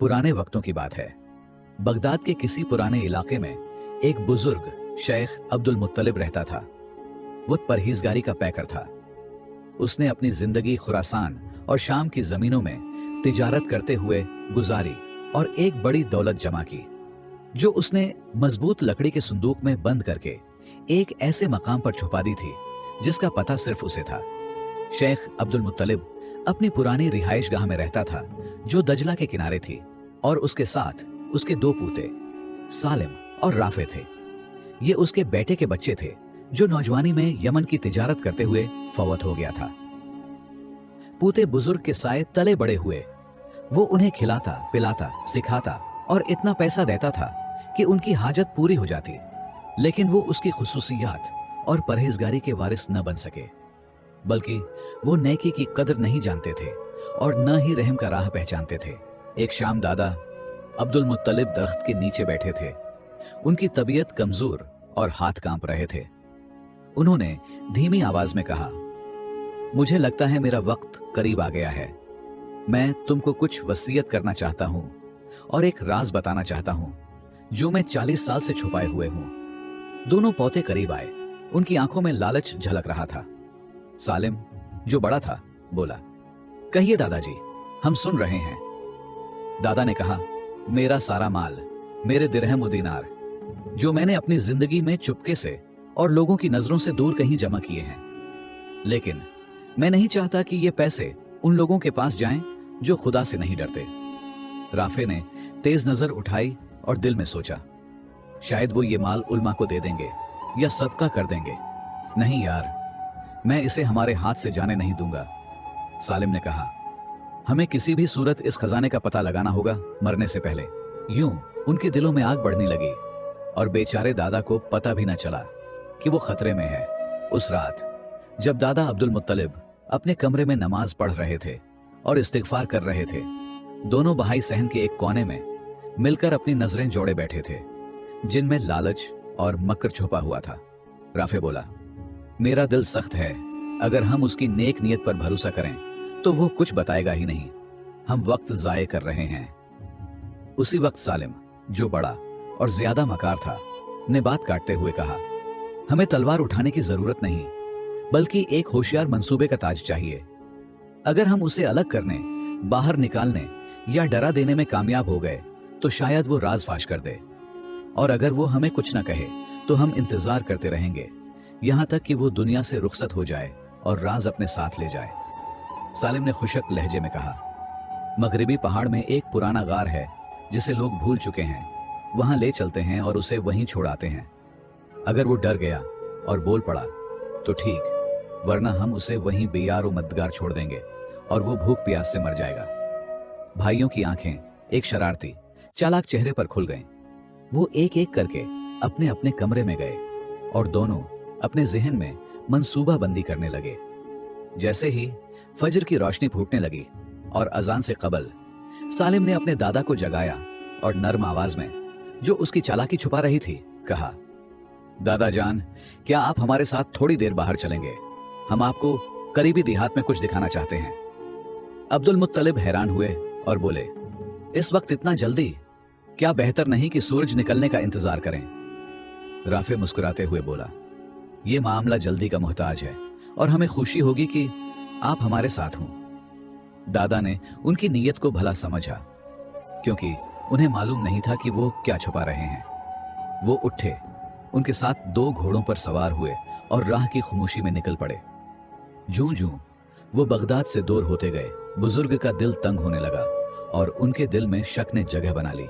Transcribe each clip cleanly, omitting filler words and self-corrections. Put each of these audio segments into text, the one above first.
पुराने वक्तों की बात है। बगदाद के किसी पुराने इलाके में एक बुजुर्ग शेख अब्दुल मुत्तलिब रहता था। वो परहेजगारी का पैकर था। उसने अपनी जिंदगी खुरासान और शाम की जमीनों में तिजारत करते हुए गुजारी और एक बड़ी दौलत जमा की, जो उसने मजबूत लकड़ी के संदूक में बंद करके एक ऐसे मकाम पर छुपा दी थी जिसका पता सिर्फ उसे था। शेख अब्दुल मुत्तलिब अपनी पुरानी रिहाइश गाह में रहता था, जो दजला के किनारे थी, और उसके साथ उसके दो पूते सालिम और राफे थे। ये उसके बेटे के बच्चे थे, जो नौजवानी में यमन की तिजारत करते हुए फौत हो गया था। पूते बुजुर्ग के साए तले बड़े हुए। वो उन्हें खिलाता, पिलाता, सिखाता और इतना पैसा देता था कि उनकी हाजत पूरी हो जाती, लेकिन वो उसकी खुसूसियात और परहेजगारी के वारिस न बन सके, बल्कि वो नेकी की कदर नहीं जानते थे और न ही रहम का राह पहचानते थे। एक शाम दादा अब्दुल मुत्तलिब दरख्त के नीचे बैठे थे। उनकी तबीयत कमजोर और हाथ कांप रहे थे। उन्होंने धीमी आवाज में कहा, मुझे लगता है मेरा वक्त करीब आ गया है। मैं तुमको कुछ वसीयत करना चाहता हूं और एक राज बताना चाहता हूं जो मैं 40 साल से छुपाए हुए हूं। दोनों पोते करीब आए। उनकी आंखों में लालच झलक रहा था। सालिम, जो बड़ा था, बोला, कहिए दादाजी, हम सुन रहे हैं। दादा ने कहा, मेरा सारा माल, मेरे दिरहम और दीनार, जो मैंने अपनी जिंदगी में चुपके से और लोगों की नजरों से दूर कहीं जमा किए हैं, लेकिन मैं नहीं चाहता कि ये पैसे उन लोगों के पास जाएं जो खुदा से नहीं डरते। राफे ने तेज नजर उठाई और दिल में सोचा, शायद वो ये माल उल्मा को दे देंगे या सदका कर देंगे। नहीं यार, मैं इसे हमारे हाथ से जाने नहीं दूंगा। सालिम ने कहा, हमें किसी भी सूरत इस खजाने का पता लगाना होगा मरने से पहले। यूं उनके दिलों में आग बढ़ने लगी और बेचारे दादा को पता भी न चला कि वो खतरे में है। उस रात जब दादा अब्दुल मुत्तलिब अपने कमरे में नमाज पढ़ रहे थे और इस्तिगफार कर रहे थे, दोनों भाई सहन के एक कोने में मिलकर अपनी नजरें जोड़े बैठे थे, जिनमें लालच और मकर छुपा हुआ था। राफे बोला, मेरा दिल सख्त है। अगर हम उसकी नेक नियत पर भरोसा करें तो वो कुछ बताएगा ही नहीं। हम वक्त जाये कर रहे हैं। उसी वक्त सालिम, जो बड़ा और ज्यादा मकार था, ने बात काटते हुए कहा, हमें तलवार उठाने की जरूरत नहीं, बल्कि एक होशियार मंसूबे का ताज चाहिए। अगर हम उसे अलग करने, बाहर निकालने या डरा देने में कामयाब हो गए तो शायद वो राज फाश कर दे, और अगर वो हमें कुछ न कहे तो हम इंतजार करते रहेंगे यहां तक कि वो दुनिया से रुखसत हो जाए और राज अपने साथ ले जाए। सालिम ने खुशक लहजे में कहा, मगरिबी पहाड़ में एक पुराना गार है जिसे लोग भूल चुके हैं। वहां ले चलते हैं और उसे वहीं छोड़ आते हैं। अगर वो डर गया और बोल पड़ा तो ठीक, वरना हम उसे वहीं बेयार और मददगार छोड़ देंगे और वो भूख प्यास से मर जाएगा। भाइयों की आंखें एक शरारती, चालाक चेहरे पर खुल गईं। वो एक एक करके अपने अपने कमरे में गए और दोनों अपने जिहन में मंसूबा बंदी करने लगे। जैसे ही फजर की रोशनी फूटने लगी और अजान से कबल सालिम ने अपने दादा को जगाया और नर्म आवाज में, जो उसकी चालाकी छुपा रही थी, कहा, दादा जान, क्या आप हमारे साथ थोड़ी देर बाहर चलेंगे? हम आपको करीबी देहात में कुछ दिखाना चाहते हैं। अब्दुल मुत्तलिब हैरान हुए और बोले, इस वक्त इतना जल्दी? क्या बेहतर नहीं कि सूरज निकलने का इंतजार करें? राफे मुस्कुराते हुए बोला, यह मामला जल्दी का मोहताज है और हमें खुशी होगी कि आप हमारे साथ हों। दादा ने उनकी नीयत को भला समझा, क्योंकि उन्हें मालूम नहीं था कि वो क्या छुपा रहे हैं। वो उठे, उनके साथ 2 घोड़ों पर सवार हुए और राह की खामोशी में निकल पड़े। जूं जूं वो बगदाद से दूर होते गए, बुजुर्ग का दिल तंग होने लगा और उनके दिल में शक ने जगह बना ली।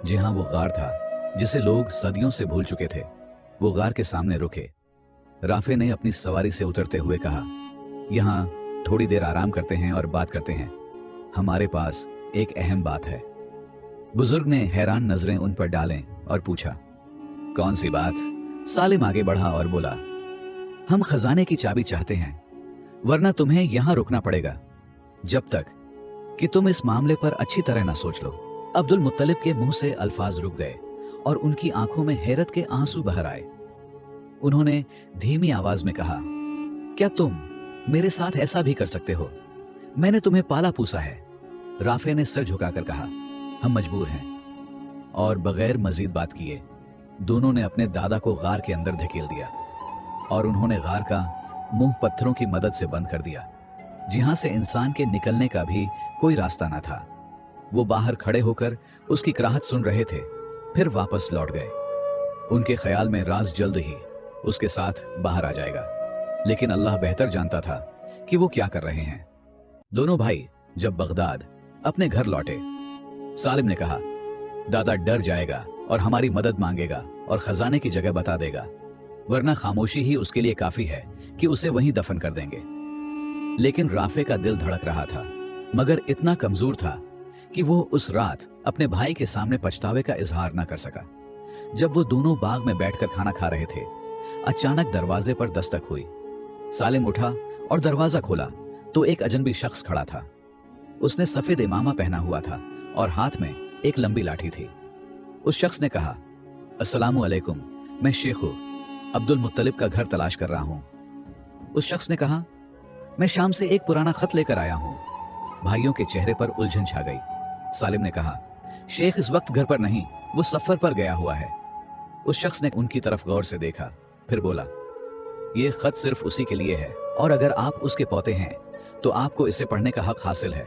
जहां वो गार था जिसे लोग सदियों से भूल चुके थे, वो गार के सामने रुके। राफे ने अपनी सवारी से उतरते हुए कहा, यहां थोड़ी देर आराम करते हैं और बात करते हैं। हमारे पास एक अहम बात है। बुजुर्ग ने हैरान नजरें उन पर डालें और पूछा, कौन सी बात? सालिम आगे बढ़ा और बोला, हम खजाने की चाबी चाहते हैं, वरना तुम्हें यहां रुकना पड़ेगा जब तक कि तुम इस मामले पर अच्छी तरह ना सोच लो। अब्दुल मुत्तलिब के मुंह से अल्फाज रुक गए और उनकी आंखों में हैरत के आंसू बहर आए। उन्होंने धीमी आवाज में कहा, क्या तुम मेरे साथ ऐसा भी कर सकते हो? मैंने तुम्हें पाला पूसा है। राफे ने सर झुकाकर कहा, हम मजबूर हैं। और बगैर मजीद बात किए दोनों ने अपने दादा को गार के अंदर धकेल दिया और उन्होंने गार का मुंह पत्थरों की मदद से बंद कर दिया, जहां से इंसान के निकलने का भी कोई रास्ता न था। वो बाहर खड़े होकर उसकी कराहत सुन रहे थे, फिर वापस लौट गए। उनके ख्याल में राज जल्द ही उसके साथ बाहर आ जाएगा, लेकिन अल्लाह बेहतर जानता था कि वो क्या कर रहे हैं। दोनों भाई जब बगदाद अपने घर लौटे, सालिम ने कहा, दादा डर जाएगा और हमारी मदद मांगेगा और खजाने की जगह बता देगा, वरना खामोशी ही उसके लिए काफी है कि उसे वहीं दफन कर देंगे। लेकिन राफे का दिल धड़क रहा था, मगर इतना कमजोर था कि वो उस रात अपने भाई के सामने पछतावे का इजहार न कर सका। जब वो दोनों बाग में बैठकर खाना खा रहे थे, अचानक दरवाजे पर दस्तक हुई। सालिम उठा और दरवाजा खोला तो एक अजनबी शख्स खड़ा था। उसने सफेद इमामा पहना हुआ था और हाथ में एक लंबी लाठी थी। उस शख्स ने कहा, अस्सलामु अलैकुम, मैं शेख अब्दुल मुत्तलिब का घर तलाश कर रहा हूं। उस शख्स ने कहा, मैं शाम से एक पुराना खत लेकर आया हूं। भाइयों के चेहरे पर उलझन छा गई। सालिम ने कहा, शेख इस वक्त घर पर नहीं, वो सफर पर गया हुआ है। उस शख्स ने उनकी तरफ गौर से देखा, फिर बोला, ये खत सिर्फ उसी के लिए है और अगर आप उसके पोते हैं तो आपको इसे पढ़ने का हक हासिल है।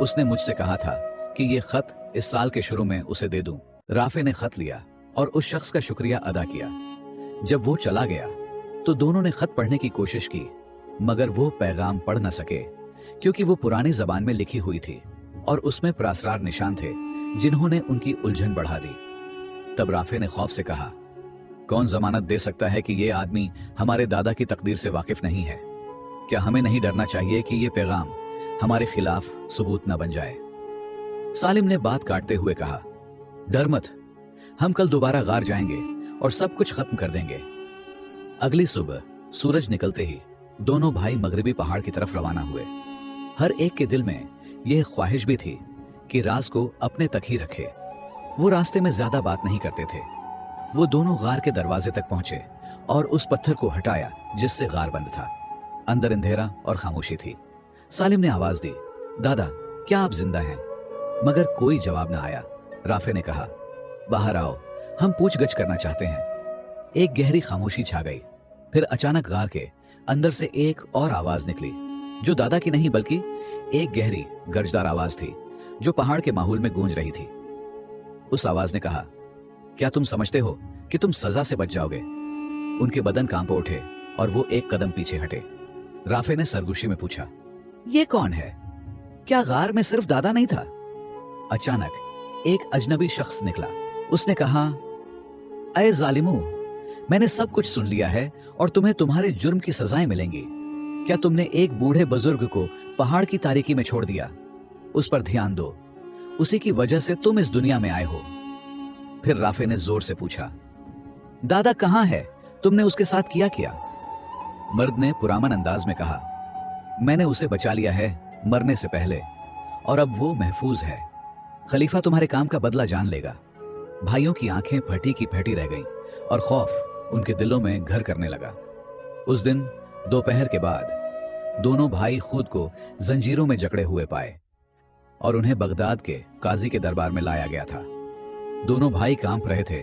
उसने मुझसे कहा था कि ये खत इस साल के शुरू में उसे दे दूं। राफे ने खत लिया और उस शख्स का शुक्रिया अदा किया। जब वो चला गया तो दोनों ने खत पढ़ने की कोशिश की, मगर वो पैगाम पढ़ न सके क्योंकि वो पुरानी जबान में लिखी हुई थी और उसमें पुरअसरार निशान थे जिन्होंने उनकी उलझन बढ़ा दी। तब राफे ने खौफ से कहा, कौन जमानत दे सकता है कि ये आदमी हमारे दादा की तकदीर से वाकिफ नहीं है? क्या हमें नहीं डरना चाहिए कि ये पैगाम हमारे खिलाफ सबूत न बन जाए? सालिम ने बात काटते हुए कहा, डर मत, हम कल दोबारा गार जाएंगे और सब कुछ खत्म कर देंगे। अगली सुबह सूरज निकलते ही दोनों भाई मगरिबी पहाड़ की तरफ रवाना हुए। हर एक के दिल में यह ख्वाहिश भी थी कि राज को अपने तक ही रखे। वो रास्ते में ज्यादा बात नहीं करते थे। वो दोनों गार के दरवाजे तक पहुंचे और उस पत्थर को हटाया जिससे गार बंद था। अंदर अंधेरा और खामोशी थी। सालिम ने आवाज दी, दादा क्या आप जिंदा हैं? मगर कोई जवाब न आया। राफे ने कहा, बाहर आओ, हम पूछगछ करना चाहते हैं। एक गहरी खामोशी छा गई। फिर अचानक गार के अंदर से एक और आवाज निकली, जो दादा की नहीं बल्कि एक गहरी गर्जदार आवाज थी जो पहाड़ के माहौल में गूंज रही थी। उस आवाज ने कहा, क्या तुम समझते हो कि तुम सजा से बच जाओगे? उनके बदन कांप उठे और वो एक कदम पीछे हटे। राफे ने सरगोशी में पूछा, ये कौन है? क्या गार में सिर्फ दादा नहीं था? अचानक एक अजनबी शख्स निकला। उसने कहा, अय जालिमो, मैंने सब कुछ सुन लिया है और तुम्हें तुम्हारे जुर्म की सजाएं मिलेंगी। क्या तुमने एक बूढ़े बुजुर्ग को पहाड़ की तारीकी में छोड़ दिया? उस पर ध्यान दो, उसी की वजह से तुम इस दुनिया में आए हो। फिर राफे ने जोर से पूछा, दादा कहां है? तुमने उसके साथ किया क्या? मर्द ने पुरामन अंदाज में कहा, मैंने उसे बचा लिया है मरने से पहले और अब वो महफूज है। खलीफा तुम्हारे काम का बदला जान लेगा। भाइयों की आंखें फटी की फटी रह गईं और खौफ उनके दिलों में घर करने लगा। उस दिन दोपहर के बाद दोनों भाई खुद को जंजीरों में जकड़े हुए पाए और उन्हें बगदाद के काजी के दरबार में लाया गया था। दोनों भाई कांप रहे थे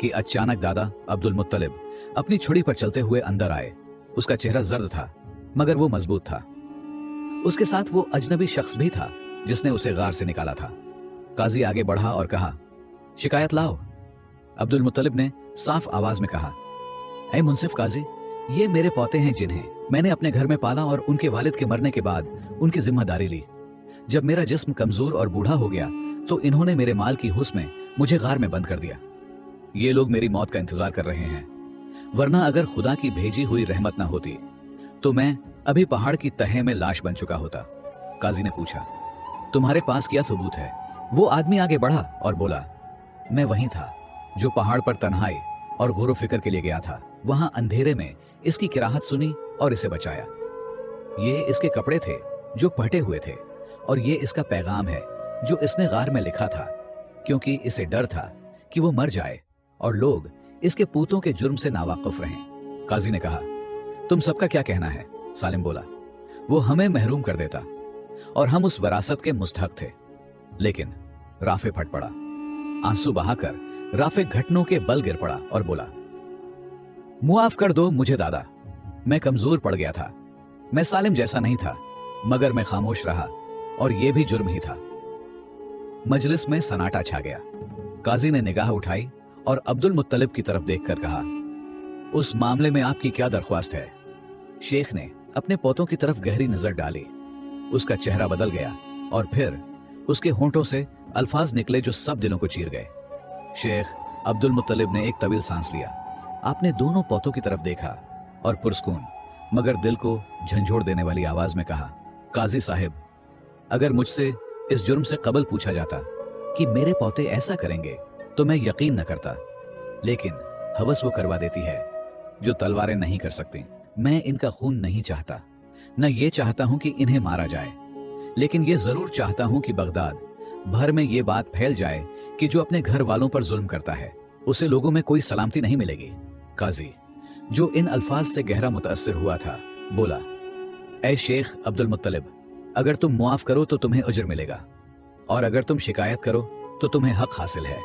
कि अचानक दादा अब्दुल मुत्तलिब अपनी छुरी पर चलते हुए अंदर आए। उसका चेहरा जर्द था मगर वो मजबूत था। उसके साथ वो अजनबी शख्स भी था जिसने उसे गार से निकाला था। काजी आगे बढ़ा और कहा, शिकायत लाओ। अब्दुल मुत्तलिब ने साफ आवाज में कहा, ऐ मुंसिफ काजी, ये मेरे पोते हैं जिन्हें मैंने अपने घर में पाला और उनके वालिद के मरने के बाद उनकी जिम्मेदारी ली। जब मेरा जिस्म कमजोर और बूढ़ा हो गया तो इन्होंने मेरे माल की हुस में मुझे गार में बंद कर दिया। ये लोग मेरी मौत का इंतजार कर रहे हैं, वरना अगर खुदा की भेजी हुई रहमत ना होती तो मैं अभी पहाड़ की तह में लाश बन चुका होता। काजी ने पूछा, तुम्हारे पास क्या सबूत है? वो आदमी आगे बढ़ा और बोला, मैं वहीं था जो पहाड़ पर तन्हाई और गौर फिक्र के लिए गया था। वहां अंधेरे में इसकी किराहत सुनी और इसे बचाया। ये इसके कपड़े थे जो फटे हुए थे और ये इसका पैगाम है जो इसने गार में लिखा था, क्योंकि इसे डर था कि वो मर जाए और लोग इसके पूतों के जुर्म से नावाकिफ रहें। काजी ने कहा, तुम सबका क्या कहना है? सालिम बोला, वो हमें महरूम कर देता और हम उस वरासत के मुस्तहक थे, लेकिन राफे फट पड़ा। आंसू बहाकर राफे घुटनों के बल गिर पड़ा और बोला, मुआफ कर दो मुझे दादा, मैं कमजोर पड़ गया था, मैं सालिम जैसा नहीं था, मगर मैं खामोश रहा और यह भी जुर्म ही था। मजलिस में सन्नाटा छा गया। काजी ने निगाह उठाई और अब्दुल मुत्तलिब की तरफ देखकर कहा, उस मामले में आपकी क्या दरख्वास्त है? शेख ने अपने पोतों की तरफ गहरी नजर डाली। उसका चेहरा बदल गया और फिर उसके होंठों से अल्फाज निकले जो सब दिलों को चीर गए। शेख अब्दुल मुत्तलिब ने एक तवील सांस लिया। आपने दोनों पोतों की तरफ देखा और पुरस्कून मगर दिल को झंझोड़ देने वाली आवाज में कहा, काजी साहिब, अगर मुझसे इस जुर्म से कबल पूछा जाता कि मेरे पोते ऐसा करेंगे तो मैं यकीन न करता, लेकिन हवस वो करवा देती है जो तलवारें नहीं कर सकती। मैं इनका खून नहीं चाहता, न ये चाहता हूं कि इन्हें मारा जाए, लेकिन ये जरूर चाहता हूं कि बगदाद भर में ये बात फैल जाए कि जो अपने घर वालों पर जुल्म करता है उसे लोगों में कोई सलामती नहीं मिलेगी। काजी, जो इन अल्फाज से गहरा मुतासिर हुआ था, बोला, ऐ शेख अब्दुल मुत्तलिब, अगर तुम मुआफ करो तो तुम्हें अजर मिलेगा और अगर तुम शिकायत करो तो तुम्हें हक हासिल है।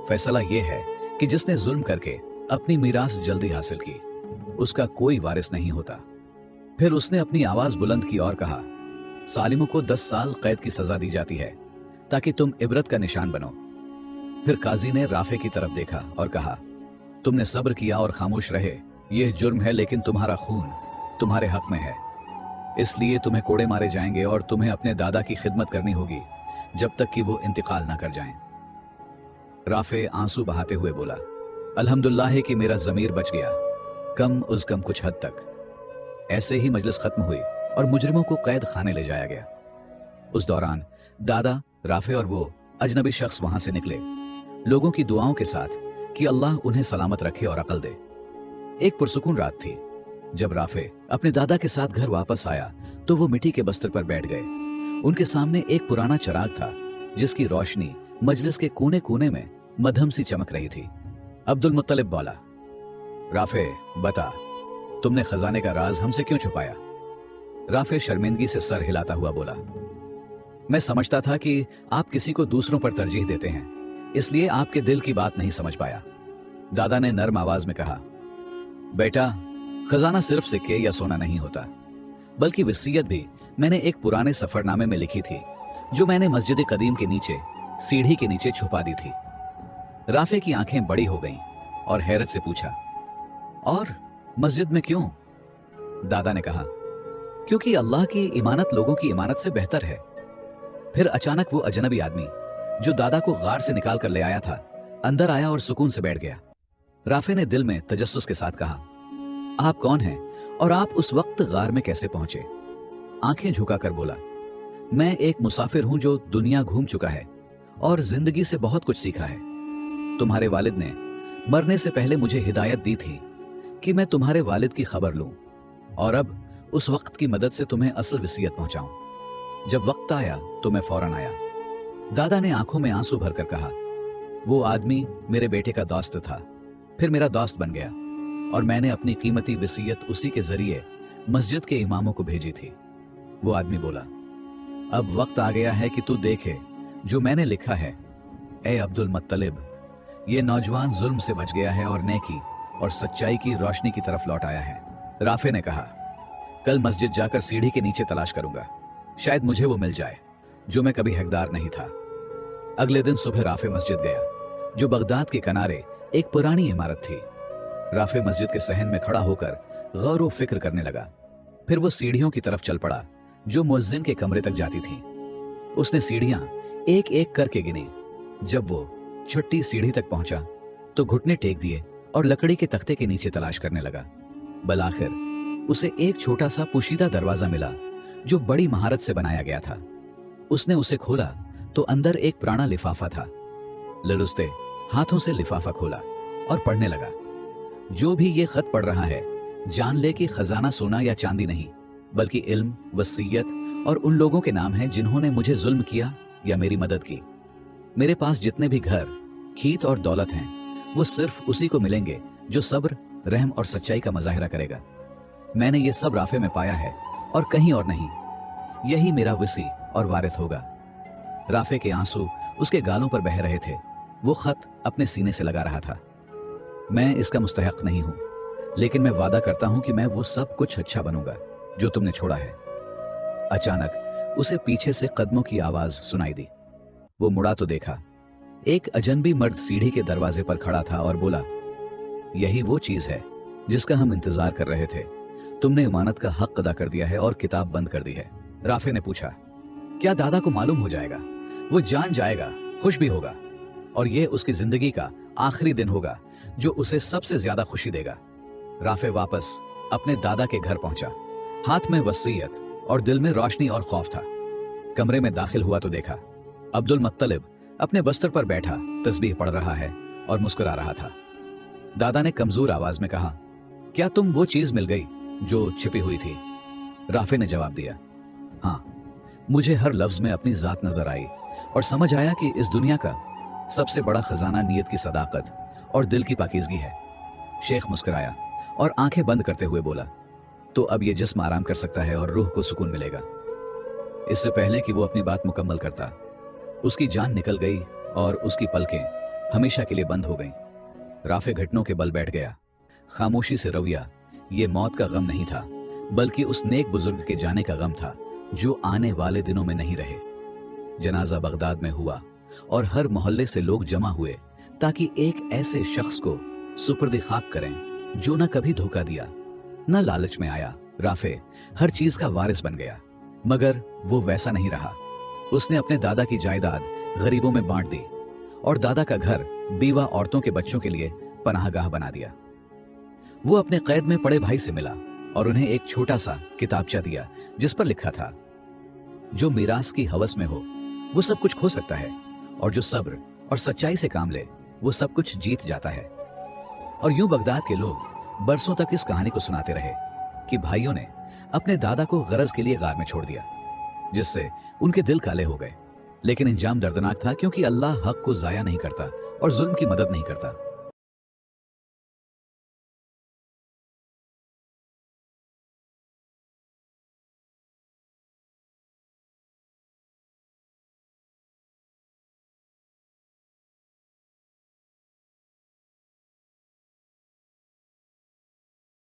फैसला यह है कि जिसने जुल्म करके अपनी मीरास जल्दी हासिल की उसका कोई वारिस नहीं होता। फिर उसने अपनी आवाज बुलंद की और कहा, सालिमों को 10 साल कैद की सजा दी जाती है ताकि तुम इबरत का निशान बनो। फिर काजी ने राफे की तरफ देखा और कहा, तुमने सब्र किया और खामोश रहे, यह जुर्म है, लेकिन तुम्हारा खून तुम्हारे हक में है, इसलिए तुम्हें कोड़े मारे जाएंगे और तुम्हें अपने दादा की खिदमत करनी होगी जब तक कि वो इंतकाल ना कर जाएं। राफे आंसू बहाते हुए बोला, अल्हम्दुलिल्लाह है कि मेरा जमीर बच गया, कम उज कम कुछ हद तक। ऐसे ही मजलिस खत्म हुई और मुजरिमों को कैद खाने ले जाया गया। उस दौरान दादा, राफे और वो अजनबी शख्स वहां से निकले, लोगों की दुआओं के साथ कि अल्लाह उन्हें सलामत रखे और अकल दे। एक पुरसुकून रात थी। जब राफे अपने दादा के साथ घर वापस आया तो वो मिट्टी के बस्तर पर बैठ गए। उनके सामने एक पुराना चिराग था जिसकी रोशनी मजलिस के कोने कोने में मध्यम सी चमक रही थी। अब्दुल मुत्तलिब बोला, राफे बता, तुमने खजाने का राज हमसे क्यों छुपाया? राफे शर्मिंदगी से सर हिलाता हुआ बोला, मैं समझता था कि आप किसी को दूसरों पर तरजीह देते हैं, इसलिए आपके दिल की बात नहीं समझ पाया। दादा ने नर्म आवाज में कहा, बेटा, खजाना सिर्फ सिक्के या सोना नहीं होता, बल्कि वसीयत भी मैंने एक पुराने सफरनामे में लिखी थी जो मैंने मस्जिद कदीम के नीचे सीढ़ी के नीचे छुपा दी थी। राफे की आंखें बड़ी हो गईं और हैरत से पूछा, और मस्जिद में क्यों? दादा ने कहा, क्योंकि अल्लाह की इमानत लोगों की इमानत से बेहतर है। फिर अचानक वो अजनबी आदमी जो दादा को गार से निकाल कर ले आया था अंदर आया और सुकून से बैठ गया। राफे ने दिल में तजस्सुस के साथ कहा, आप कौन हैं और आप उस वक्त गार में कैसे पहुंचे? आंखें झुकाकर बोला, मैं एक मुसाफिर हूं जो दुनिया घूम चुका है और जिंदगी से बहुत कुछ सीखा है। तुम्हारे वालिद ने मरने से पहले मुझे हिदायत दी थी कि मैं तुम्हारे वालिद की खबर लूं और अब उस वक्त की मदद से तुम्हें असल वसीयत पहुंचाऊं। जब वक्त आया तो मैं फौरन आया। दादा ने आंखों में आंसू भरकर कहा, वो आदमी मेरे बेटे का दोस्त था, फिर मेरा दोस्त बन गया और मैंने अपनी कीमती वसीयत उसी के जरिए मस्जिद के इमामों को भेजी थी। वो आदमी बोला, अब वक्त आ गया है कि तू देखे जो मैंने लिखा है। ए अब्दुल मुत्तलिब, ये नौजवान जुल्म से बच गया है और नेकी और सच्चाई की रोशनी की तरफ लौट आया है। राफे ने कहा, कल मस्जिद जाकर सीढ़ी के नीचे तलाश करूंगा, शायद मुझे वो मिल जाए जो मैं कभी हकदार नहीं था। अगले दिन सुबह राफे मस्जिद गया जो बगदाद के किनारे एक पुरानी इमारत थी। राफे मस्जिद के सहन में खड़ा होकर गौर व फिक्र करने लगा। फिर वो सीढ़ियों की तरफ चल पड़ा जो मुअज्जिन के कमरे तक जाती थीं। उसने सीढ़ियां एक एक करके गिनी। जब वो छठी सीढ़ी तक पहुंचा तो घुटने टेक दिए और लकड़ी के तख्ते के नीचे तलाश करने लगा। बलाखिर उसे एक छोटा सा पोशीदा दरवाजा मिला जो बड़ी महारत से बनाया गया था। उसने उसे खोला तो अंदर एक पुराना लिफाफा था। ललुस्ते हाथों से लिफाफा खोला और पढ़ने लगा, जो भी ये खत पढ़ रहा है जान ले कि खजाना सोना या चांदी नहीं, बल्कि इल्म, वसीयत और उन लोगों के नाम हैं जिन्होंने मुझे जुल्म किया या मेरी मदद की। मेरे पास जितने भी घर, खीत और दौलत हैं वो सिर्फ उसी को मिलेंगे जो सब्र, रहम और सच्चाई का मुजाहिरा करेगा। मैंने ये सब राफे में पाया है और कहीं और नहीं। यही मेरा वसी और वारिस होगा। राफे के आंसू उसके गालों पर बह रहे थे। वो खत अपने सीने से लगा रहा था। मैं इसका मुस्तहक नहीं हूं, लेकिन मैं वादा करता हूं कि मैं वो सब कुछ अच्छा बनूंगा जो तुमने छोड़ा है। अचानक उसे पीछे से कदमों की आवाज सुनाई दी। वो मुड़ा तो देखा, एक अजनबी मर्द सीढ़ी के दरवाजे पर खड़ा था और बोला, यही वो चीज है जिसका हम इंतजार कर रहे थे। तुमने इमानत का हक अदा कर दिया है और किताब बंद कर दी है। राफे ने पूछा, क्या दादा को मालूम हो जाएगा? वो जान जाएगा, खुश भी होगा, और ये उसकी जिंदगी का आखिरी दिन होगा जो उसे सबसे ज्यादा खुशी देगा। राफे वापस अपने दादा के घर पहुंचा। हाथ में वसीयत और दिल में रोशनी और खौफ था। कमरे में दाखिल हुआ तो देखा अब्दुल मुत्तलिब अपने बस्तर पर बैठा तस्बीह पढ़ रहा है और मुस्कुरा रहा था। दादा ने कमजोर आवाज में कहा, क्या तुम वो चीज मिल गई जो छिपी हुई थी? राफे ने जवाब दिया, हाँ, मुझे हर लफ्ज में अपनी जात नजर आई और समझ आया कि इस दुनिया का सबसे बड़ा खजाना नीयत की सदाकत और दिल की पाकीज़गी है। शेख मुस्कुराया और आंखें बंद करते हुए बोला, तो अब ये जिस्म आराम कर सकता है और रूह को सुकून मिलेगा। इससे पहले कि वो अपनी बात मुकम्मल करता, उसकी जान निकल गई और उसकी पलकें हमेशा के लिए बंद हो गईं। राफे घुटनों के बल बैठ गया। खामोशी से रवैया ये मौत का गम नहीं था, बल्कि उस नेक बुजुर्ग के जाने का गम था जो आने वाले दिनों में नहीं रहे। जनाजा बगदाद में हुआ और हर मोहल्ले से लोग जमा हुए ताकि एक ऐसे शख्स को सुपुर्द खाक करें जो न कभी धोखा दिया, न लालच में आया। राफे हर चीज का वारिस बन गया, मगर वो वैसा नहीं रहा। उसने अपने दादा की जायदाद गरीबों में बांट दी और दादा का घर बीवा औरतों के बच्चों के लिए पनाहगाह बना दिया। वो अपने कैद में पड़े भाई से मिला और उन्हें एक छोटा सा किताबचा दिया जिस पर लिखा था, जो मीरास की हवस में हो वो सब कुछ खो सकता है, और जो सब्र और सच्चाई से काम ले वो सब कुछ जीत जाता है। और यूं बगदाद के लोग बरसों तक इस कहानी को सुनाते रहे कि भाइयों ने अपने दादा को गरज के लिए गार में छोड़ दिया, जिससे उनके दिल काले हो गए। लेकिन अंजाम दर्दनाक था, क्योंकि अल्लाह हक को जाया नहीं करता और जुल्म की मदद नहीं करता।